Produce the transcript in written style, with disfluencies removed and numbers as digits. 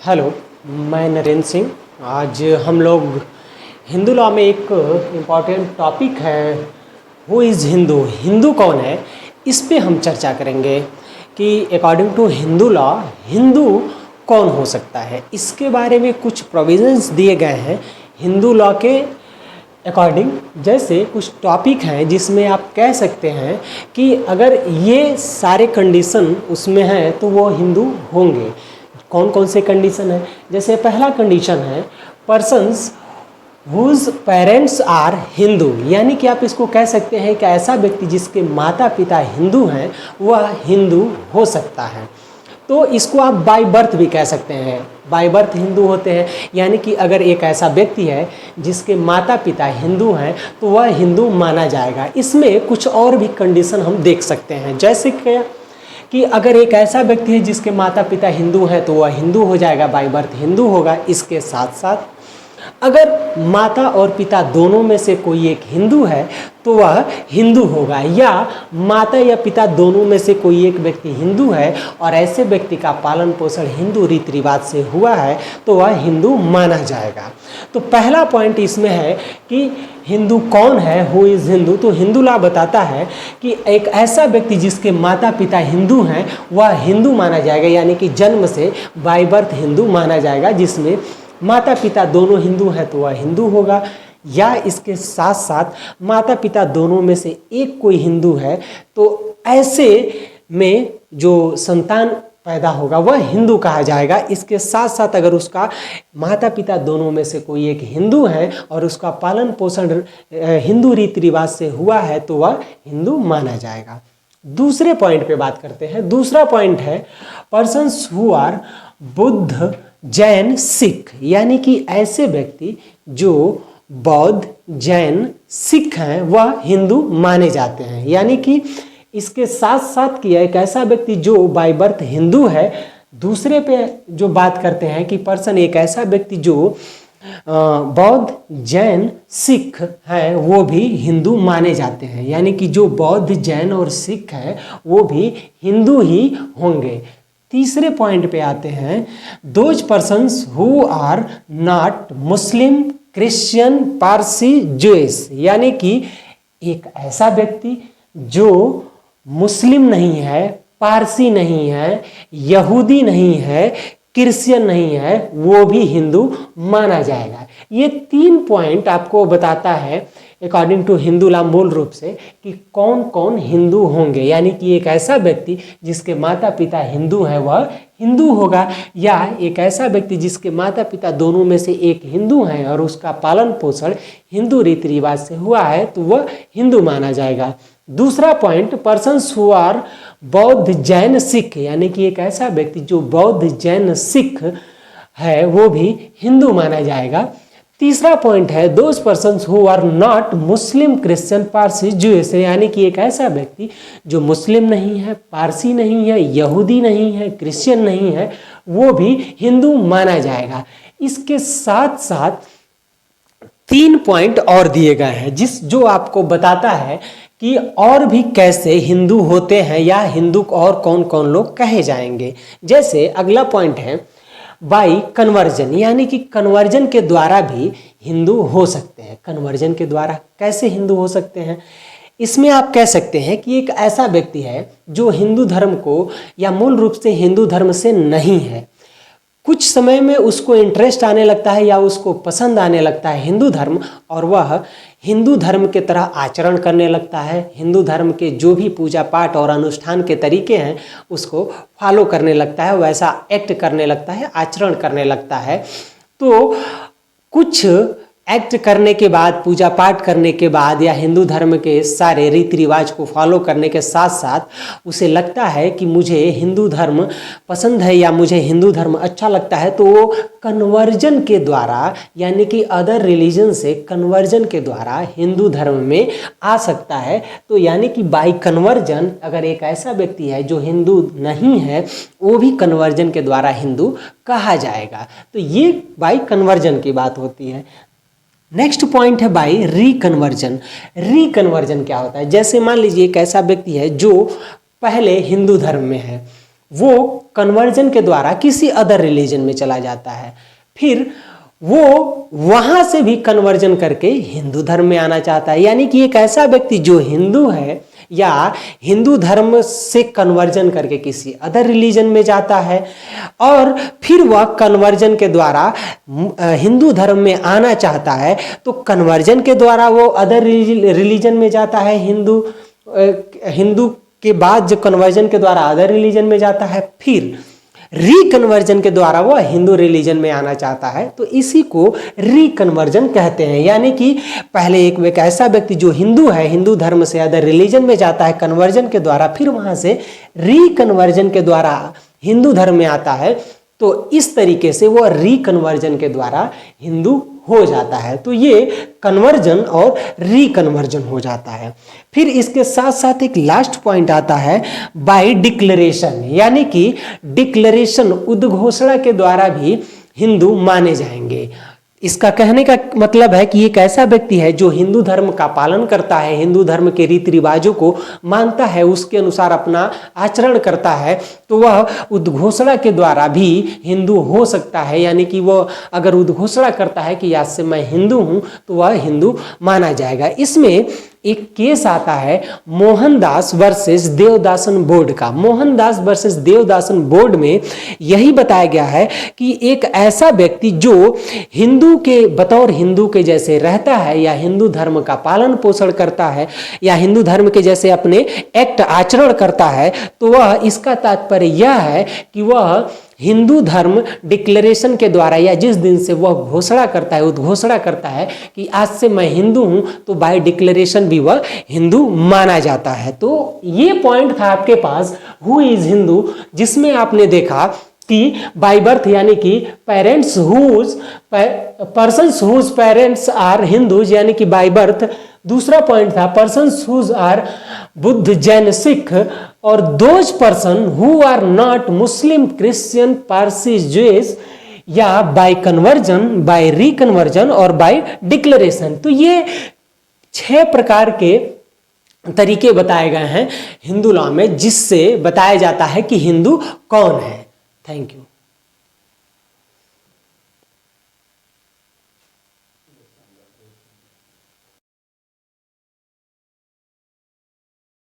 Hello, मैं नरेंद्र सिंह। आज हम लोग हिंदू लॉ में एक इम्पॉर्टेंट टॉपिक है, हु इज़ हिंदू, हिंदू कौन है, इस पे हम चर्चा करेंगे कि according to Hindu law Hindu कौन हो सकता है। इसके बारे में कुछ प्रोविजंस दिए गए हैं हिंदू लॉ के अकॉर्डिंग। जैसे कुछ टॉपिक हैं जिसमें आप कह सकते हैं कि अगर ये सारे कंडीशन उसमें हैं तो वो हिंदू होंगे। कौन कौन से कंडीशन है? जैसे पहला कंडीशन है persons whose parents are Hindu, यानी कि आप इसको कह सकते हैं कि ऐसा व्यक्ति जिसके माता पिता हिंदू हैं वह हिंदू हो सकता है। तो इसको आप बाय बर्थ भी कह सकते हैं, बाय बर्थ हिंदू होते हैं। यानी कि अगर एक ऐसा व्यक्ति है जिसके माता पिता हिंदू हैं तो वह हिंदू माना जाएगा। इसमें कुछ और भी कंडीशन हम देख सकते हैं, जैसे कि अगर एक ऐसा व्यक्ति है जिसके माता पिता हिंदू हैं तो वह हिंदू हो जाएगा, बाय बर्थ हिंदू होगा। इसके साथ साथ अगर माता और पिता दोनों में से कोई एक हिंदू है तो वह हिंदू होगा, या माता या पिता दोनों में से कोई एक व्यक्ति हिंदू है और ऐसे व्यक्ति का पालन पोषण हिंदू रीति रिवाज से हुआ है तो वह हिंदू माना जाएगा। तो पहला पॉइंट इसमें है कि हिंदू कौन है, हु इज़ हिंदू। तो हिंदू लॉ बताता है कि एक ऐसा व्यक्ति जिसके माता पिता हिंदू हैं वह हिंदू माना जाएगा, यानी कि जन्म से बाय बर्थ हिंदू माना जाएगा। जिसमें माता पिता दोनों हिंदू हैं तो वह हिंदू होगा, या इसके साथ साथ माता पिता दोनों में से एक कोई हिंदू है तो ऐसे में जो संतान पैदा होगा वह हिंदू कहा जाएगा। इसके साथ साथ अगर उसका माता पिता दोनों में से कोई एक हिंदू है और उसका पालन पोषण हिंदू रीति रिवाज से हुआ है तो वह हिंदू माना जाएगा। दूसरे पॉइंट पे बात करते हैं। दूसरा पॉइंट है persons who are Buddha Jain Sikh, यानी कि ऐसे व्यक्ति जो बौद्ध जैन सिख हैं वह हिंदू माने जाते हैं। यानी कि इसके साथ साथ कि एक ऐसा व्यक्ति जो बाय बर्थ हिंदू है। दूसरे पे जो बात करते हैं कि पर्सन एक ऐसा व्यक्ति जो बौद्ध जैन सिख है वो भी हिंदू माने जाते हैं, यानी कि जो बौद्ध जैन और सिख है वो भी हिंदू ही होंगे। तीसरे पॉइंट पे आते हैं those persons who are not Muslim Christian Parsi Jewish, यानी कि एक ऐसा व्यक्ति जो मुस्लिम नहीं है, पारसी नहीं है, यहूदी नहीं है, क्रिश्चियन नहीं है, वो भी हिंदू माना जाएगा। ये 3 पॉइंट आपको बताता है अकॉर्डिंग टू हिंदू लॉ मूल रूप से कि कौन कौन हिंदू होंगे। यानी कि एक ऐसा व्यक्ति जिसके माता पिता हिंदू हैं वह हिंदू होगा, या एक ऐसा व्यक्ति जिसके माता पिता दोनों में से एक हिंदू हैं और उसका पालन पोषण हिंदू रीति रिवाज से हुआ है तो वह हिंदू माना जाएगा। दूसरा पॉइंट पर्सन्स हु आर बौद्ध जैन सिख, यानी कि एक ऐसा व्यक्ति जो बौद्ध जैन सिख है वो भी हिंदू माना जाएगा। तीसरा पॉइंट है those persons who are not Muslim Christian Parsi Jewish, यानी कि एक ऐसा व्यक्ति जो मुस्लिम नहीं है, पारसी नहीं है, यहूदी नहीं है, क्रिश्चियन नहीं है, वो भी हिंदू माना जाएगा। इसके साथ साथ 3 पॉइंट और दिए गए हैं जो आपको बताता है कि और भी कैसे हिंदू होते हैं या हिंदू और कौन कौन लोग कहे जाएंगे। जैसे अगला पॉइंट है बाई कन्वर्जन, यानी कि कन्वर्जन के द्वारा भी हिंदू हो सकते हैं। कन्वर्जन के द्वारा कैसे हिंदू हो सकते हैं? इसमें आप कह सकते हैं कि एक ऐसा व्यक्ति है जो हिंदू धर्म को या मूल रूप से हिंदू धर्म से नहीं है, कुछ समय में उसको इंटरेस्ट आने लगता है या उसको पसंद आने लगता है हिंदू धर्म और वह हिंदू धर्म के तरह आचरण करने लगता है। हिंदू धर्म के जो भी पूजा पाठ और अनुष्ठान के तरीके हैं उसको फॉलो करने लगता है, वैसा एक्ट करने लगता है, आचरण करने लगता है। तो कुछ एक्ट करने के बाद, पूजा पाठ करने के बाद या हिंदू धर्म के सारे रीति रिवाज को फॉलो करने के साथ साथ उसे लगता है कि मुझे हिंदू धर्म पसंद है या मुझे हिंदू धर्म अच्छा लगता है, तो वो कन्वर्जन के द्वारा यानी कि अदर रिलीजन से कन्वर्जन के द्वारा हिंदू धर्म में आ सकता है। तो यानी कि बाय कन्वर्जन अगर एक ऐसा व्यक्ति है जो हिंदू नहीं है वो भी कन्वर्जन के द्वारा हिंदू कहा जाएगा। तो ये बाय कन्वर्जन की बात होती है। नेक्स्ट पॉइंट है बाय रिकन्वर्जन। रिकन्वर्जन क्या होता है? जैसे मान लीजिए एक ऐसा व्यक्ति है जो पहले हिंदू धर्म में है, वो कन्वर्जन के द्वारा किसी अदर रिलीजन में चला जाता है, फिर वो वहां से भी कन्वर्जन करके हिंदू धर्म में आना चाहता है। यानी कि एक ऐसा व्यक्ति जो हिंदू है या हिंदू धर्म से कन्वर्जन करके किसी अदर रिलीजन में जाता है और फिर वह कन्वर्जन के द्वारा हिंदू धर्म में आना चाहता है, तो कन्वर्जन के द्वारा वो अदर रिलीजन में जाता है, हिंदू के बाद जो कन्वर्जन के द्वारा अदर रिलीजन में जाता है, फिर रिकन्वर्जन के द्वारा वह हिंदू रिलीजन में आना चाहता है, तो इसी को रिकन्वर्जन कहते हैं। यानी कि पहले एक ऐसा व्यक्ति जो हिंदू है, हिंदू धर्म से अदर रिलीजन में जाता है कन्वर्जन के द्वारा, फिर वहां से रिकन्वर्जन के द्वारा हिंदू धर्म में आता है, तो इस तरीके से वह रिकन्वर्जन के द्वारा हिंदू हो जाता है। तो ये कन्वर्जन और रिकन्वर्जन हो जाता है। फिर इसके साथ साथ एक लास्ट पॉइंट आता है बाय डिक्लेरेशन, यानी कि डिक्लेरेशन उद्घोषणा के द्वारा भी हिंदू माने जाएंगे। इसका कहने का मतलब है कि एक ऐसा व्यक्ति है जो हिंदू धर्म का पालन करता है, हिंदू धर्म के रीति रिवाजों को मानता है, उसके अनुसार अपना आचरण करता है, तो वह उद्घोषणा के द्वारा भी हिंदू हो सकता है। यानी कि वह अगर उद्घोषणा करता है कि आज से मैं हिंदू हूं, तो वह हिंदू माना जाएगा। इसमें एक केस आता है मोहनदास वर्सेस देवदासन बोर्ड का। मोहनदास वर्सेस देवदासन बोर्ड में यही बताया गया है कि एक ऐसा व्यक्ति जो हिंदू के बतौर हिंदू के जैसे रहता है या हिंदू धर्म का पालन पोषण करता है या हिंदू धर्म के जैसे अपने एक्ट आचरण करता है, तो वह इसका तात्पर्य यह है कि वह हिंदू धर्म डिक्लेरेशन के द्वारा या जिस दिन से वह घोषणा करता है, उद्घोषणा करता है कि आज से मैं हिंदू हूं, तो बाय डिक्लेरेशन भी वह हिंदू माना जाता है। तो ये पॉइंट था आपके पास हु इज हिंदू, जिसमें आपने देखा कि बाय बर्थ यानी कि parents whose persons whose parents are Hindus, यानी कि बाय बर्थ। दूसरा पॉइंट था persons whose are Buddha Jain Sikh, और those person who are not Muslim Christian Parsi Jewish, या बाय कन्वर्जन, बाय रिकन्वर्जन और बाय डिक्लेरेशन। तो ये 6 प्रकार के तरीके बताए गए हैं हिंदू लॉ में, जिससे बताया जाता है कि हिंदू कौन है। Thank you.